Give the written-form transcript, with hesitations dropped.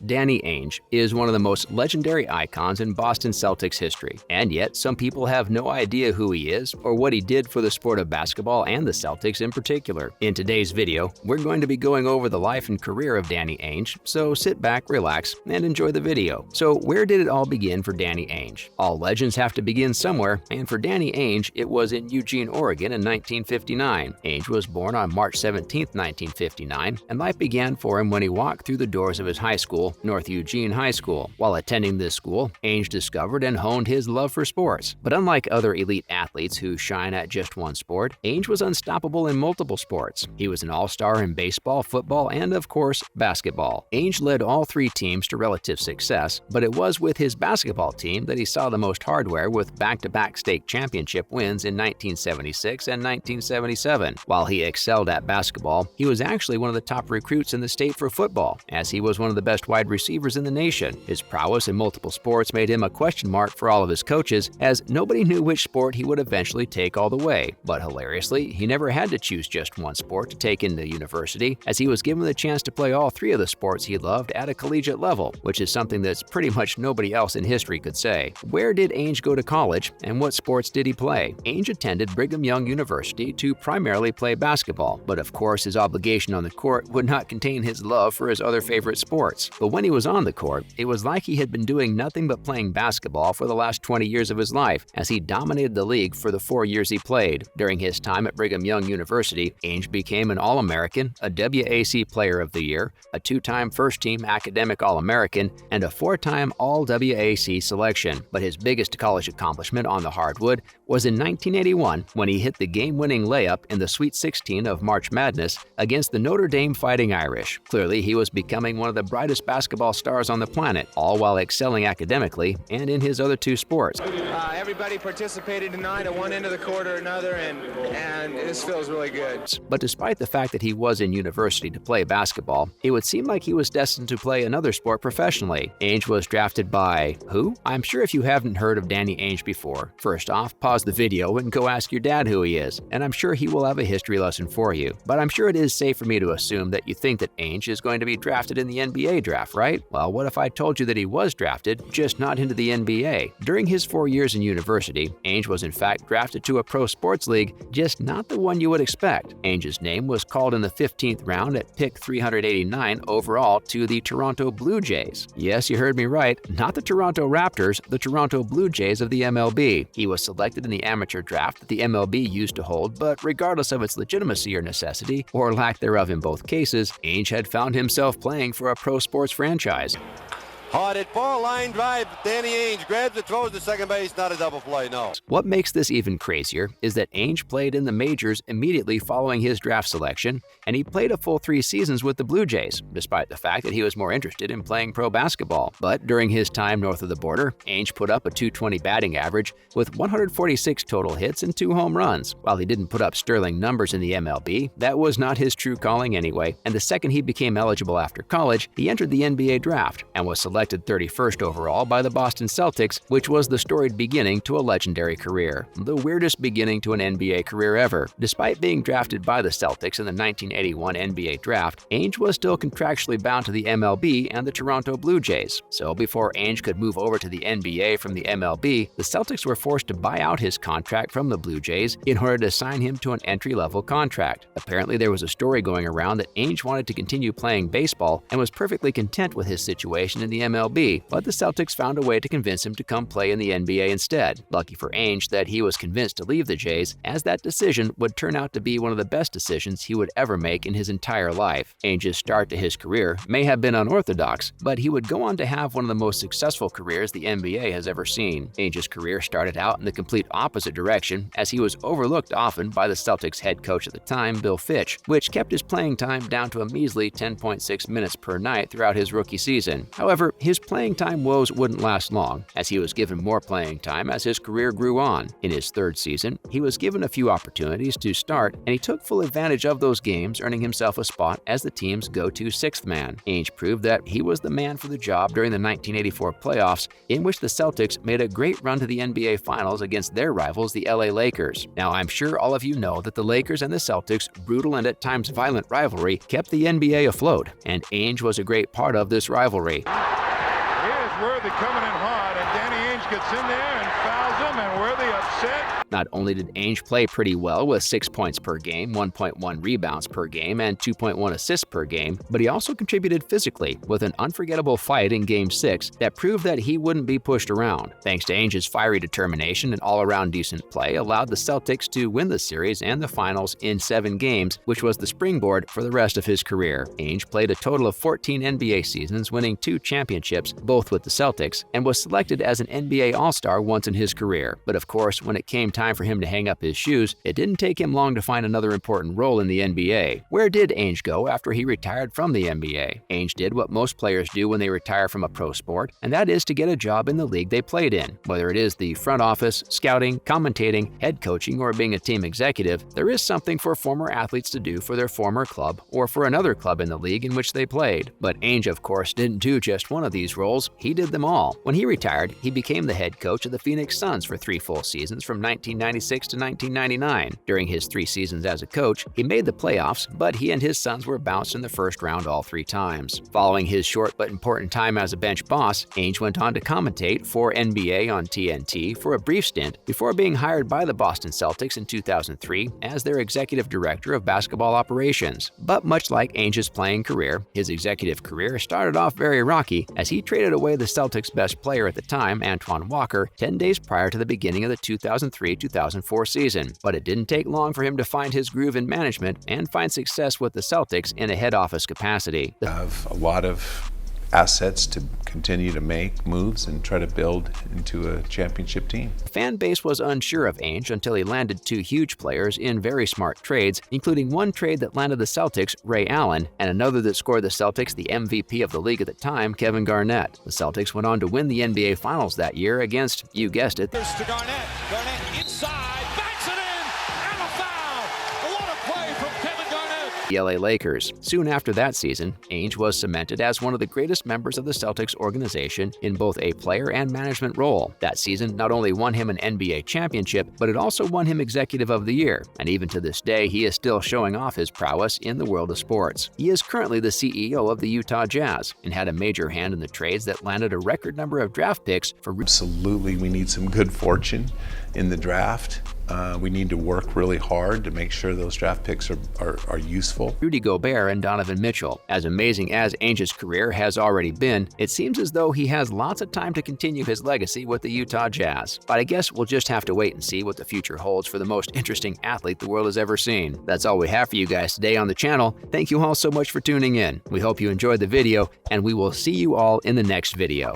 Danny Ainge is one of the most legendary icons in Boston Celtics history, and yet some people have no idea who he is or what he did for the sport of basketball and the Celtics in particular. In today's video, we're going to be going over the life and career of Danny Ainge, so sit back, relax, and enjoy the video. So where did it all begin for Danny Ainge? All legends have to begin somewhere, and for Danny Ainge, it was in Eugene, Oregon in 1959. Ainge was born on March 17, 1959, and life began for him when he walked through the doors of his high school, North Eugene High School. While attending this school, Ainge discovered and honed his love for sports. But unlike other elite athletes who shine at just one sport, Ainge was unstoppable in multiple sports. He was an all-star in baseball, football, and of course, basketball. Ainge led all three teams to relative success, but it was with his basketball team that he saw the most hardware with back-to-back state championship wins in 1976 and 1977. While he excelled at basketball, he was actually one of the top recruits in the state for football, as he was one of the best wide receivers in the nation. His prowess in multiple sports made him a question mark for all of his coaches, as nobody knew which sport he would eventually take all the way. But hilariously, he never had to choose just one sport to take into university, as he was given the chance to play all three of the sports he loved at a collegiate level, which is something that's pretty much nobody else in history could say. Where did Ainge go to college, and what sports did he play? Ainge attended Brigham Young University to primarily play basketball, but of course his obligation on the court would not contain his love for his other favorite sports. But when he was on the court, it was like he had been doing nothing but playing basketball for the last 20 years of his life, as he dominated the league for the 4 years he played. During his time at Brigham Young University, Ainge became an All-American, a WAC Player of the Year, a two-time first-team Academic All-American, and a four-time All-WAC selection. But his biggest college accomplishment on the hardwood was in 1981 when he hit the game-winning layup in the Sweet 16 of March Madness against the Notre Dame Fighting Irish. Clearly, he was becoming one of the brightest basketball stars on the planet, all while excelling academically and in his other two sports. Everybody participated tonight at one end of the court or another, and this feels really good. But despite the fact that he was in university to play basketball, it would seem like he was destined to play another sport professionally. Ainge was drafted by who? I'm sure if you haven't heard of Danny Ainge before, first off, pause the video and go ask your dad who he is, and I'm sure he will have a history lesson for you. But I'm sure it is safe for me to assume that you think that Ainge is going to be drafted in the NBA draft, right? Well, what if I told you that he was drafted, just not into the NBA? During his 4 years in university, Ainge was in fact drafted to a pro sports league, just not the one you would expect. Ainge's name was called in the 15th round at pick 389 overall to the Toronto Blue Jays. Yes, you heard me right, not the Toronto Raptors, the Toronto Blue Jays of the MLB. He was selected in the amateur draft that the MLB used to hold, but regardless of its legitimacy or necessity, or lack thereof in both cases, Ainge had found himself playing for a pro sports franchise. Hard at ball, line drive. Danny Ainge grabs it, throws to second base, not a double play, no. What makes this even crazier is that Ainge played in the majors immediately following his draft selection, and he played a full 3 seasons with the Blue Jays, despite the fact that he was more interested in playing pro basketball. But during his time north of the border, Ainge put up a .220 batting average with 146 total hits and 2 home runs. While he didn't put up sterling numbers in the MLB, that was not his true calling anyway, and the second he became eligible after college, he entered the NBA draft and was selected 31st overall by the Boston Celtics, which was the storied beginning to a legendary career. The weirdest beginning to an NBA career ever. Despite being drafted by the Celtics in the 1981 NBA draft, Ainge was still contractually bound to the MLB and the Toronto Blue Jays. So before Ainge could move over to the NBA from the MLB, the Celtics were forced to buy out his contract from the Blue Jays in order to sign him to an entry-level contract. Apparently, there was a story going around that Ainge wanted to continue playing baseball and was perfectly content with his situation in the MLB, but the Celtics found a way to convince him to come play in the NBA instead. Lucky for Ainge that he was convinced to leave the Jays, as that decision would turn out to be one of the best decisions he would ever make in his entire life. Ainge's start to his career may have been unorthodox, but he would go on to have one of the most successful careers the NBA has ever seen. Ainge's career started out in the complete opposite direction, as he was overlooked often by the Celtics head coach at the time, Bill Fitch, which kept his playing time down to a measly 10.6 minutes per night throughout his rookie season. However, his playing time woes wouldn't last long, as he was given more playing time as his career grew on. In his third season, he was given a few opportunities to start, and he took full advantage of those games, earning himself a spot as the team's go-to sixth man. Ainge proved that he was the man for the job during the 1984 playoffs, in which the Celtics made a great run to the NBA Finals against their rivals, the LA Lakers. Now, I'm sure all of you know that the Lakers and the Celtics' brutal and at times violent rivalry kept the NBA afloat, and Ainge was a great part of this rivalry. Here's Worthy coming in hard, and Danny Ainge gets in there and fouls him, and Worthy upset. Not only did Ainge play pretty well with 6 points per game, 1.1 rebounds per game, and 2.1 assists per game, but he also contributed physically with an unforgettable fight in Game 6 that proved that he wouldn't be pushed around. Thanks to Ainge's fiery determination and all-around decent play allowed the Celtics to win the series and the finals in 7 games, which was the springboard for the rest of his career. Ainge played a total of 14 NBA seasons, winning 2 championships, both with the Celtics, and was selected as an NBA All-Star once in his career. But of course, when it came time for him to hang up his shoes, it didn't take him long to find another important role in the NBA. Where did Ainge go after he retired from the NBA? Ainge did what most players do when they retire from a pro sport, and that is to get a job in the league they played in. Whether it is the front office, scouting, commentating, head coaching, or being a team executive, there is something for former athletes to do for their former club or for another club in the league in which they played. But Ainge, of course, didn't do just one of these roles, he did them all. When he retired, he became the head coach of the Phoenix Suns for 3 full seasons from 1996 to 1999. During his 3 seasons as a coach, he made the playoffs, but he and his Suns were bounced in the first round all 3 times. Following his short but important time as a bench boss, Ainge went on to commentate for NBA on TNT for a brief stint before being hired by the Boston Celtics in 2003 as their executive director of basketball operations. But much like Ainge's playing career, his executive career started off very rocky as he traded away the Celtics' best player at the time, Antoine Walker, 10 days prior to the beginning of the 2003-2004 season. But it didn't take long for him to find his groove in management and find success with the Celtics in a head office capacity. I have a lot of assets to continue to make moves and try to build into a championship team. The fan base was unsure of Ainge until he landed 2 huge players in very smart trades, including one trade that landed the Celtics Ray Allen and another that scored the Celtics the MVP of the league at the time, Kevin Garnett. The Celtics went on to win the NBA Finals that year against, you guessed it, Here's to Garnett. Garnett inside, backs it in, and a foul. What a play from Kevin Garnett. the LA Lakers. Soon after that season, Ainge was cemented as one of the greatest members of the Celtics organization in both a player and management role. That season not only won him an NBA championship, but it also won him Executive of the Year, and even to this day, he is still showing off his prowess in the world of sports. He is currently the CEO of the Utah Jazz and had a major hand in the trades that landed a record number of draft picks for. Absolutely, we need some good fortune in the draft. We need to work really hard to make sure those draft picks are useful. Rudy Gobert and Donovan Mitchell. As amazing as Ainge's career has already been, it seems as though he has lots of time to continue his legacy with the Utah Jazz. But I guess we'll just have to wait and see what the future holds for the most interesting athlete the world has ever seen. That's all we have for you guys today on the channel. Thank you all so much for tuning in. We hope you enjoyed the video, and we will see you all in the next video.